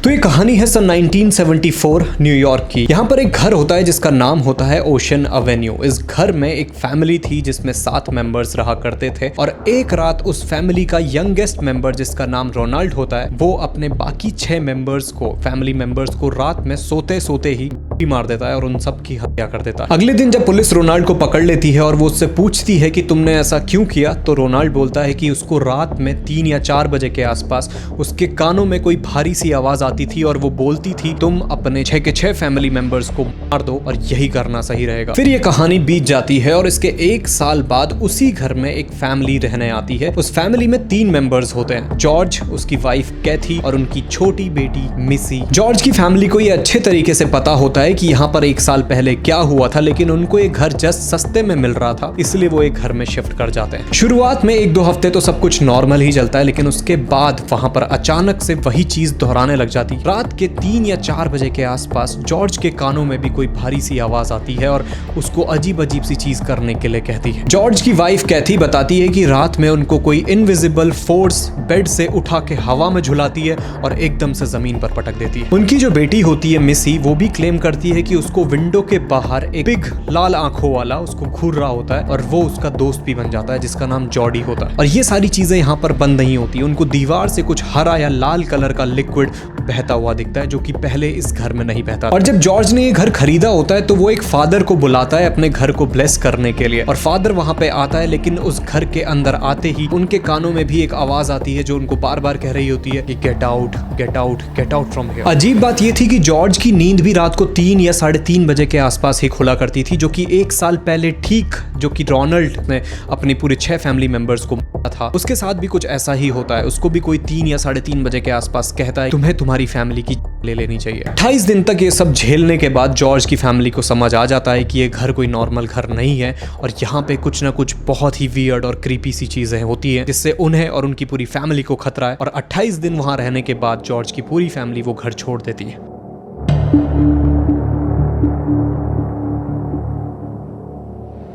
तो ये कहानी है सन 1974 न्यूयॉर्क की। यहाँ पर एक घर होता है जिसका नाम होता है ओशन एवेन्यू। इस घर में एक फैमिली थी जिसमें 7 मेंबर्स रहा करते थे और एक रात उस फैमिली का यंगेस्ट मेंबर जिसका नाम रोनाल्ड होता है वो अपने बाकी 6 मेंबर्स को, फैमिली मेंबर्स को रात में सोते सोते ही मार देता है और उन सब की हत्या कर देता है। अगले दिन जब पुलिस रोनाल्ड को पकड़ लेती है और वो उससे पूछती है कि तुमने ऐसा क्यों किया, तो रोनाल्ड बोलता है कि उसको रात में 3 या 4 बजे के आसपास उसके कानों में कोई भारी सी आवाज आती थी और वो बोलती थी तुम अपने 6 के 6 फैमिली मेंबर्स को मार दो और यही करना सही रहेगा। फिर ये कहानी बीत जाती है और इसके 1 साल बाद उसी घर में एक फैमिली रहने आती है। उस फैमिली में 3 मेंबर्स होते हैं, जॉर्ज, उसकी वाइफ कैथी और उनकी छोटी बेटी मिसी। जॉर्ज की फैमिली को ये अच्छे तरीके से पता होता है कि यहाँ पर 1 साल पहले क्या हुआ था, लेकिन उनको एक घर जस्ट सस्ते में मिल रहा था, इसलिए वो एक घर में शिफ्ट कर जाते हैं। शुरुआत में 1-2 हफ्ते तो सब कुछ नॉर्मल ही चलता है, लेकिन उसके बाद वहां पर अचानक से वही चीज दोहराने लग जाती। रात के 3 या 4 बजे के आसपास जॉर्ज के कानों में भी कोई भारी सी आवाज आती है और उसको अजीब अजीब सी चीज करने के लिए कहती है। जॉर्ज की वाइफ कैथी बताती है कि रात में उनको कोई इनविजिबल फोर्स बेड से उठा के हवा में झुलाती है और एकदम से जमीन पर पटक देती है। उनकी जो बेटी होती है मिसी, वो भी क्लेम करती है कि उसको विंडो के बाहर एक बिग लाल आंखों वाला उसको घूर रहा होता है और वो उसका दोस्त भी बन जाता है जिसका नाम जॉर्डी होता है। और ये सारी चीजें यहाँ पर बंद नहीं होती, उनको दीवार से कुछ हरा या लाल कलर का लिक्विड बहता हुआ दिखता है जो कि पहले इस घर में नहीं बहता। और जब जॉर्ज ने ये घर खरीदा होता है तो वो एक फादर को बुलाता है अपने घर को ब्लेस करने के लिए और फादर वहां पे आता है, लेकिन उस घर के अंदर आते ही उनके कानों में भी एक आवाज आती है जो उनको बार बार कह रही होती है कि get out, get out, get out from here. अजीब बात ये थी कि जॉर्ज की नींद भी रात को 3 या 3:30 बजे के आसपास ही खुला करती थी, जो कि 1 साल पहले ठीक जो कि रोनाल्ड ने अपने पूरे 6 फैमिली मेंबर्स को मारा था उसके साथ भी कुछ ऐसा ही होता है। उसको भी कोई 3 या 3:30 बजे के आसपास कहता है तुम्हें तुम्हारी फैमिली की ले लेनी चाहिए। 28 दिन तक ये सब झेलने के बाद जॉर्ज की फैमिली को समझ आ जाता है कि ये घर कोई नॉर्मल घर नहीं है और यहाँ पे कुछ ना कुछ बहुत ही वियर्ड और क्रीपी सी चीजें होती हैं जिससे उन्हें और उनकी पूरी फैमिली को खतरा है। और 28 दिन वहां रहने के बाद जॉर्ज की पूरी फैमिली वो घर छोड़ देती है।